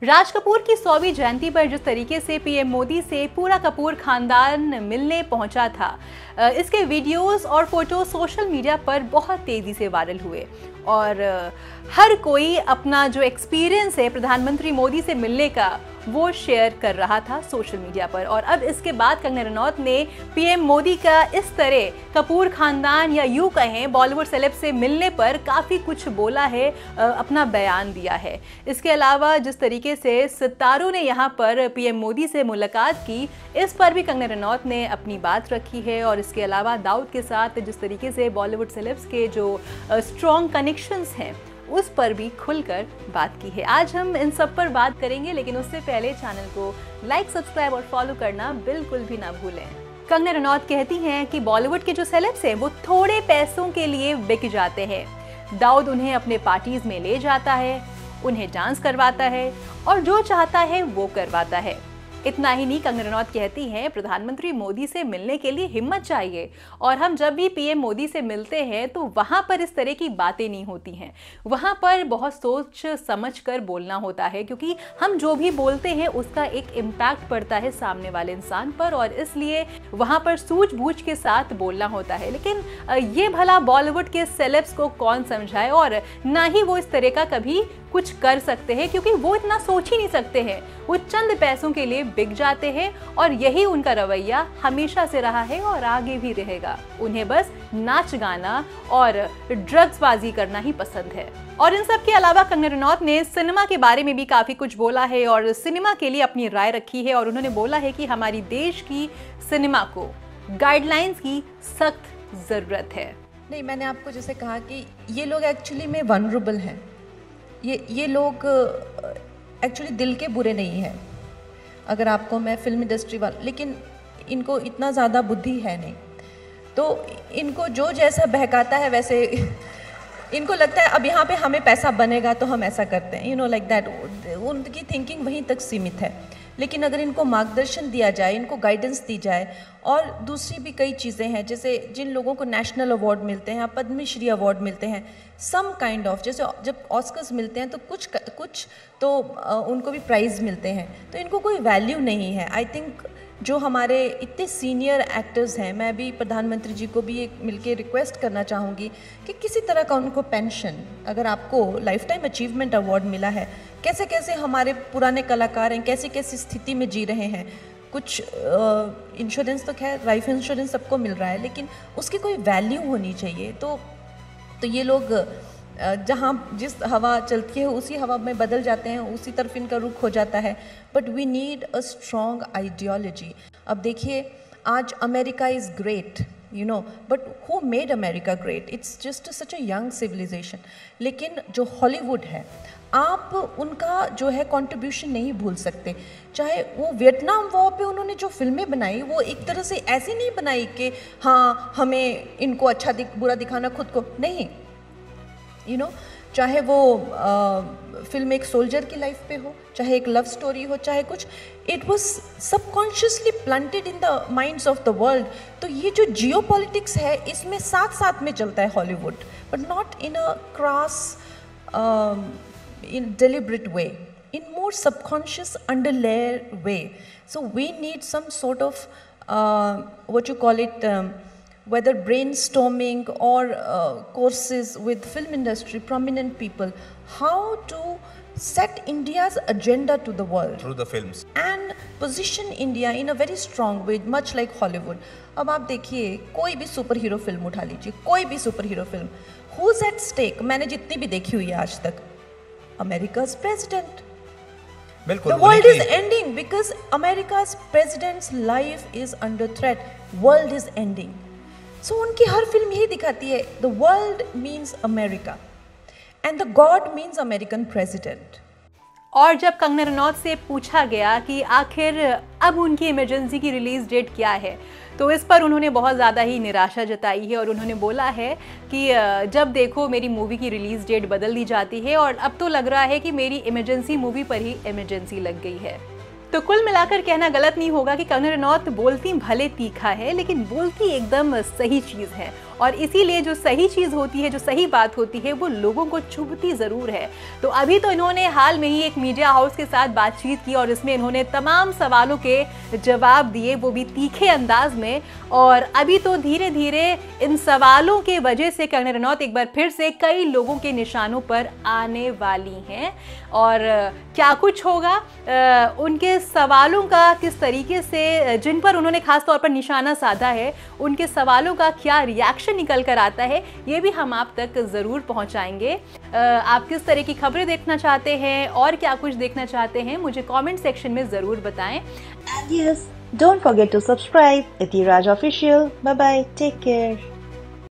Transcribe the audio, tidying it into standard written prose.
राज कपूर की 100वीं जयंती पर जिस तरीके से पीएम मोदी से पूरा कपूर खानदान मिलने पहुंचा था, इसके वीडियोस और फोटो सोशल मीडिया पर बहुत तेजी से वायरल हुए और हर कोई अपना जो एक्सपीरियंस है प्रधानमंत्री मोदी से मिलने का वो शेयर कर रहा था सोशल मीडिया पर। और अब इसके बाद कंगना रनौत ने पीएम मोदी का इस तरह कपूर खानदान या यूं कहें बॉलीवुड सेलेब से मिलने पर काफ़ी कुछ बोला है, अपना बयान दिया है। इसके अलावा जिस तरीके से सितारों ने यहाँ पर पीएम मोदी से मुलाकात की, इस पर भी कंगना रनौत ने अपनी बात रखी है। और इसके अलावा दाऊद के साथ जिस तरीके से बॉलीवुड सेलेब्स के जो स्ट्रॉन्ग कनेक्शंस हैं उस पर भी खुलकर बात की है। आज हम इन सब पर बात करेंगे, लेकिन उससे पहले चैनल को लाइक, सब्सक्राइब और फॉलो करना बिल्कुल भी ना भूलें। कंगना रनौत कहती हैं कि बॉलीवुड के जो सेलेब्स हैं वो थोड़े पैसों के लिए बिक जाते हैं। दाऊद उन्हें अपने पार्टीज में ले जाता है, उन्हें डांस करवाता है और जो चाहता है वो करवाता है। इतना ही नहीं, कंगना रनौत कहती हैं प्रधानमंत्री मोदी से मिलने के लिए हिम्मत चाहिए और हम जब भी पीएम मोदी से मिलते हैं तो वहाँ पर इस तरह की बातें नहीं होती हैं। वहाँ पर बहुत सोच समझ कर बोलना होता है, क्योंकि हम जो भी बोलते हैं उसका एक इम्पैक्ट पड़ता है सामने वाले इंसान पर, और इसलिए वहाँ पर सूझबूझ के साथ बोलना होता है। लेकिन ये भला बॉलीवुड के सेलेब्स को कौन समझाए, और ना ही वो इस तरह का कभी कुछ कर सकते हैं, क्योंकि वो इतना सोच ही नहीं सकते हैं। वो चंद पैसों के लिए बिक जाते हैं और यही उनका रवैया हमेशा से रहा है और आगे भी रहेगा। उन्हें बस नाच गाना और ड्रग्सबाजी करना ही पसंद है। और इन सब के अलावा कंगना रनौत ने सिनेमा के बारे में भी काफी कुछ बोला है और सिनेमा के लिए अपनी राय रखी है। और उन्होंने बोला है कि हमारी देश की सिनेमा को गाइडलाइंस की सख्त जरूरत है। नहीं, मैंने आपको जैसे कहा कि ये लोग एक्चुअली में वनरेबल हैं। ये लोग एक्चुअली दिल के बुरे नहीं हैं, अगर आपको मैं फिल्म इंडस्ट्री वाला, लेकिन इनको इतना ज़्यादा बुद्धि है नहीं, तो इनको जो जैसा बहकाता है वैसे इनको लगता है अब यहाँ पे हमें पैसा बनेगा तो हम ऐसा करते हैं, लाइक दैट। उनकी थिंकिंग वहीं तक सीमित है। लेकिन अगर इनको मार्गदर्शन दिया जाए, इनको गाइडेंस दी जाए, और दूसरी भी कई चीज़ें हैं, जैसे जिन लोगों को नेशनल अवार्ड मिलते हैं, पद्मश्री अवार्ड मिलते हैं, सम काइंड ऑफ, जैसे जब ऑस्कर्स मिलते हैं तो कुछ तो उनको भी प्राइज़ मिलते हैं, तो इनको कोई वैल्यू नहीं है। आई थिंक जो हमारे इतने सीनियर एक्टर्स हैं, मैं भी प्रधानमंत्री जी को भी एक मिलके रिक्वेस्ट करना चाहूँगी कि किसी तरह का उनको पेंशन, अगर आपको लाइफ टाइम अचीवमेंट अवार्ड मिला है, कैसे कैसे हमारे पुराने कलाकार हैं, कैसी कैसी स्थिति में जी रहे हैं, कुछ इंश्योरेंस तो खैर लाइफ इंश्योरेंस सबको मिल रहा है, लेकिन उसकी कोई वैल्यू होनी चाहिए। तो ये लोग जहाँ जिस हवा चलती है उसी हवा में बदल जाते हैं, उसी तरफ इनका रुख हो जाता है। But we need a strong ideology. अब देखिए, आज America is great, but who made America great? It's just such a young civilization. लेकिन जो हॉलीवुड है, आप उनका जो है कंट्रीब्यूशन नहीं भूल सकते। चाहे वो वियतनाम वॉर पे उन्होंने जो फिल्में बनाई, वो एक तरह से ऐसी नहीं बनाई कि हाँ हमें इनको अच्छा बुरा दिखाना खुद को, नहीं। चाहे वो फिल्म एक सोल्जर की लाइफ पे हो, चाहे एक लव स्टोरी हो, चाहे कुछ, it was subconsciously planted in the minds of the world. तो ये जो जियो पॉलिटिक्स है, इसमें साथ साथ में चलता है Hollywood, but not in a cross in deliberate way, in more subconscious underlayer way. So we need some sort of what you call it, whether brainstorming or courses with film industry prominent people, how to set India's agenda to the world through the films and position India in a very strong way, much like Hollywood. अब आप देखिए, कोई भी super hero film उठा लीजिए, कोई भी super hero film, who's at stake? मैंने जितनी भी देखी हुई है आज तक, America's president. बिल्कुल, The world is ending because America's president's life is under threat. World is ending. So उनकी हर फिल्म यही दिखाती है, the world means America and the God means American president. और जब कंगना रनौत से पूछा गया कि आखिर अब उनकी इमरजेंसी की रिलीज डेट क्या है, तो इस पर उन्होंने बहुत ज़्यादा ही निराशा जताई है और उन्होंने बोला है कि जब देखो मेरी मूवी की रिलीज डेट बदल दी जाती है और अब तो लग रहा है कि मेरी इमरजेंसी मूवी पर ही इमरजेंसी लग गई है। तो कुल मिलाकर कहना गलत नहीं होगा कि कंगना रनौत बोलती भले तीखा है, लेकिन बोलती एकदम सही चीज़ है। और इसीलिए जो सही चीज़ होती है, जो सही बात होती है, वो लोगों को चुभती ज़रूर है। तो अभी तो इन्होंने हाल में ही एक मीडिया हाउस के साथ बातचीत की और इसमें इन्होंने तमाम सवालों के जवाब दिए, वो भी तीखे अंदाज में। और अभी तो धीरे धीरे इन सवालों के वजह से कंगना रनौत एक बार फिर से कई लोगों के निशानों पर आने वाली हैं। और क्या कुछ होगा, उनके सवालों का किस तरीके से, जिन पर उन्होंने खास तौर पर निशाना साधा है, उनके सवालों का क्या रिएक्शन निकल कर आता है, ये भी हम आप तक ज़रूर पहुंचाएंगे। आप किस तरह की खबरें देखना चाहते हैं और क्या कुछ देखना चाहते हैं, मुझे कमेंट सेक्शन में ज़रूर बताएं। And yes, don't forget to subscribe. Itiraj Official. Bye bye. Take care.